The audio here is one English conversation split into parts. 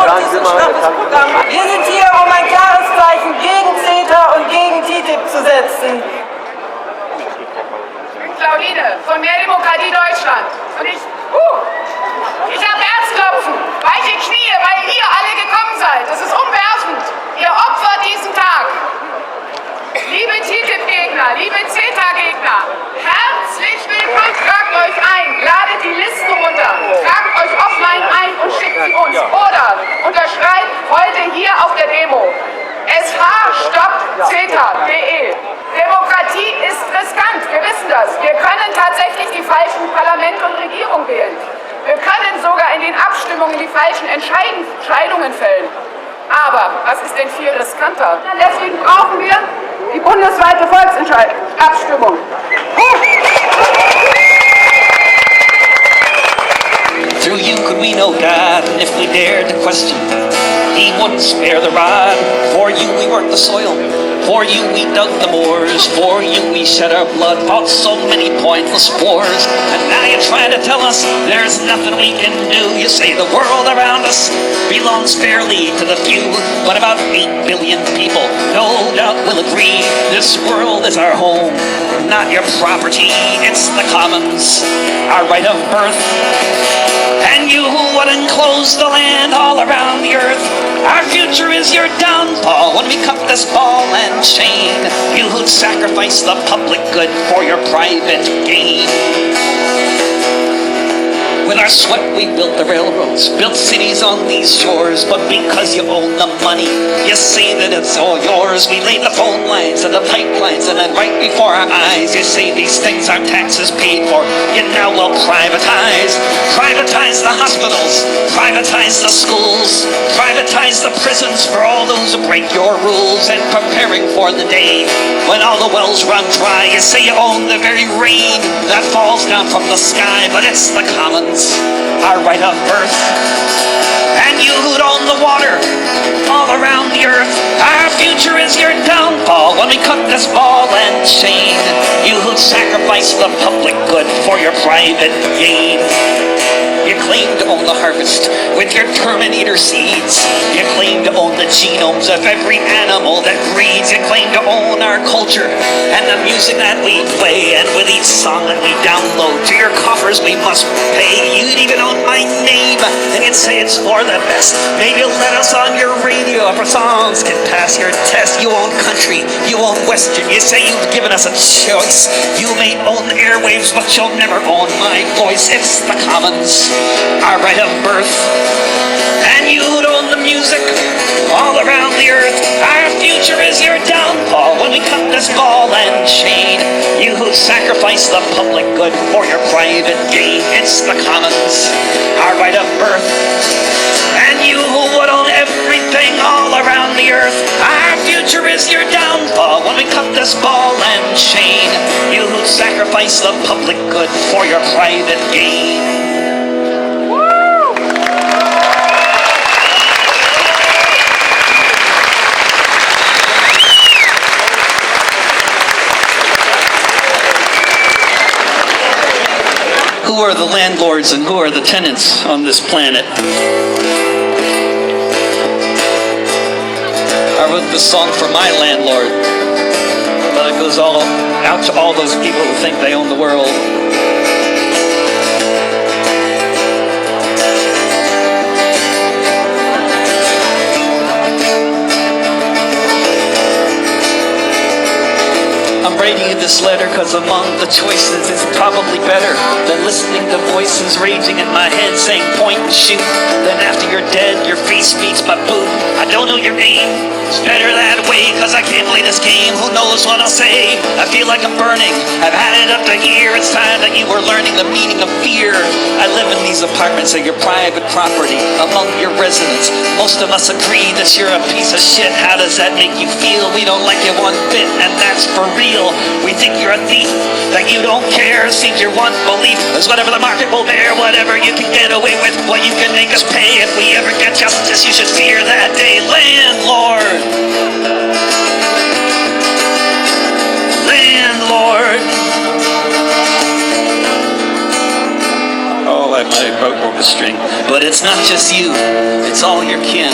dieses schwaches Programm. Wir sind hier, um ein klares Zeichen gegen CETA und gegen TTIP zu setzen. Claudine von Mehr Demokratie Deutschland. Und ich habe Herzklopfen, weiche Knie, weil ihr alle gekommen seid. Das ist umwerfend. Ihr opfert diesen Tag. Liebe TTIP-Gegner, liebe CETA-Gegner, herzlich willkommen. Tragt euch ein, ladet die Listen runter, tragt euch offline ein und schickt sie uns. Oder unterschreibt heute hier auf der Demo. sh-stoppt-ceta.de. Demokratie ist riskant, wir wissen das. Wir können tatsächlich die falschen Parlamente und Regierung wählen. Wir können sogar in den Abstimmungen die falschen Entscheidungen fällen. Aber was ist denn viel riskanter? Deswegen brauchen wir die bundesweite Volksabstimmung. Through you could we know God, and if we dared to question, He wouldn't spare the rod. For you we worked the soil, for you we dug the moors, for you we shed our blood, fought so many pointless wars. And now you're trying to tell us there's nothing we can do. You say the world around us belongs fairly to the few, but about 8 billion people no doubt will agree this world is our home, not your property. It's the commons, our right of birth. And you who would enclose the land all around the earth, our future is your downfall when we cut this ball and chain. You who'd sacrifice the public good for your private gain. With our sweat we built the railroads, built cities on these shores, but because you own the money, you say that it's all yours. We laid the phone lines and the pipelines, and then right before our eyes, you say these things are taxes paid for. You now will privatize. Privatize the hospitals, privatize the schools, privatize the prisons for all those who break your rules. And preparing for the day when all the wells run dry, you say you own the very rain that falls down from the sky, but it's the commons, our right of birth. And you who'd own the water all around the earth, our future is your downfall when we cut this ball and chain. You who'd sacrifice the public good for your private gain. You claim to own the harvest with your Terminator seeds. You claim to own the genomes of every animal that breeds. You claim to own our culture and the music that we play. And with each song that we download to your coffers we must pay. You'd even own my name and you'd say it's for the best. Maybe you'll let us on your radio if our songs can pass your test. You own country, you own western. You say you've given us a choice. You may own the airwaves, but you'll never own my voice. It's the commons, our right of birth. And you'd own the music all around the earth. Our future is your downfall when we cut this ball and chain. You who sacrifice the public good for your private gain. It's the commons, our right of birth. And you who would own everything all around the earth, our future is your downfall when we cut this ball and chain. You who sacrifice the public good for your private gain. Who are the landlords and who are the tenants on this planet? I wrote this song for my landlord, but it goes all out to all those people who think they own the world. I'm writing you this letter because among the choices it's probably better than listening to voices raging in my head saying point and shoot. Then after you're dead, your face meets my boot. I don't know your name. It's better that way because I can't play this game. Who knows what I'll say? I feel like I'm burning. I've had it up to here. It's time that you were learning the meaning of fear. I live in these apartments at your private property among your residents. Most of us agree that you're a piece of shit. How does that make you feel? We don't like you one bit, and that's for real. We think you're a thief, that you don't care. Seems your one belief is whatever the market will bear, whatever you can get away with, what you can make us pay. If we ever get justice, you should fear that day. Landlord, landlord. Oh, I might I broke a string. But it's not just you, it's all your kin.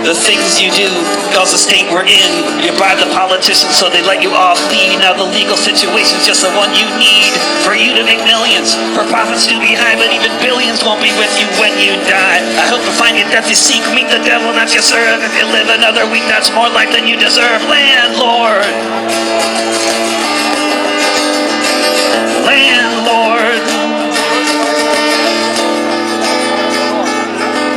The things you do cause the state we're in. You bribe the politicians so they let you off lead. Now the legal situation's just the one you need for you to make millions, for profits to be high, but even billions won't be with you when you die. I hope to find you death you seek, meet the devil not you serve. If you live another week, that's more life than you deserve. Landlord. Landlord.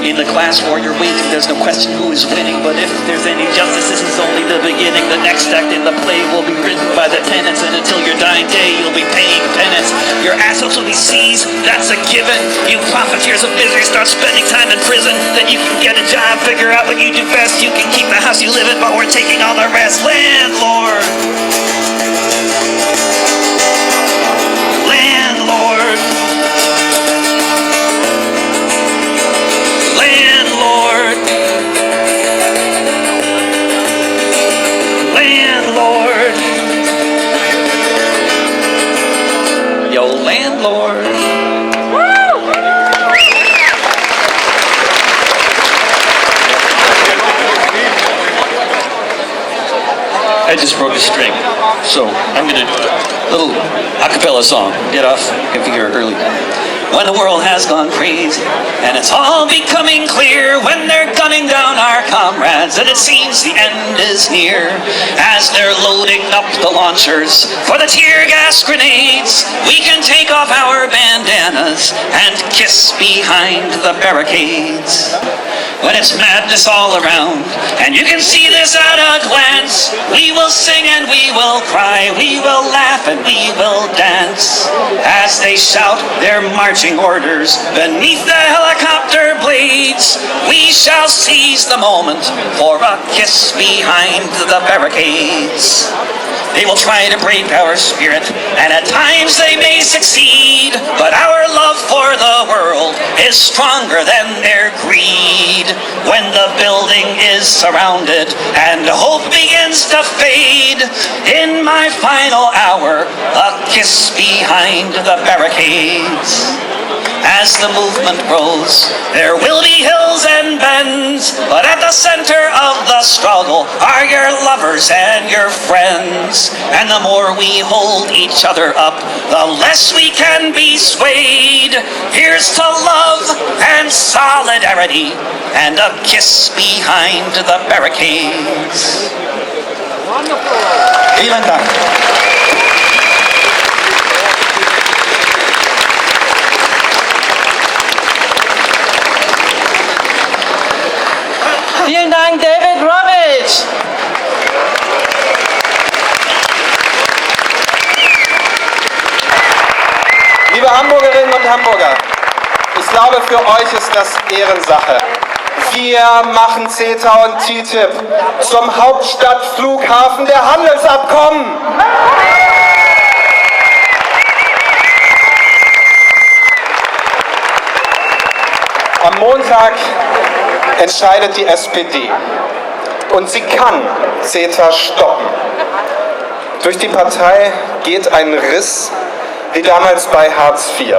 In the class war you're waging, there's no question who is winning. But if there's any justice, this is only the beginning. The next act in the play will be written by the tenants, and until your dying day, you'll be paying penance. Your assets will be seized, that's a given. You profiteers of misery start spending time in prison. Then you can get a job, figure out what you do best. You can keep the house you live in, but we're taking all the rest. Landlord. Landlord. Yo, landlord. Woo! I just broke a string, so I'm gonna do a little a cappella song. Get off computer early. When the world has gone crazy, and it's all becoming clear, when they're gunning down our comrades, and it seems the end is near, as they're loading up the launchers for the tear gas grenades, we can take off our bandanas and kiss behind the barricades. When it's madness all around, and you can see this at a glance, we will sing and we will cry, we will laugh and we will dance, as they shout their marching orders beneath the helicopter blades. We shall seize the moment for a kiss behind the barricades. They will try to break our spirit, and at times they may succeed, but our love for the world is stronger than their greed. When the building is surrounded and hope begins to fade, in my final hour, a kiss behind the barricades. As the movement grows, there will be hills and bends, but at the center of the struggle are your lovers and your friends. And the more we hold each other up, the less we can be swayed. Here's to love and solidarity, and a kiss behind the barricades. Wonderful. Vielen Dank. Vielen Dank, David Rovics. Liebe Hamburgerinnen und Hamburger, ich glaube, für euch ist das Ehrensache. Wir machen CETA und TTIP zum Hauptstadtflughafen der Handelsabkommen. Am Montag entscheidet die SPD und sie kann CETA stoppen. Durch die Partei geht ein Riss wie damals bei Hartz IV.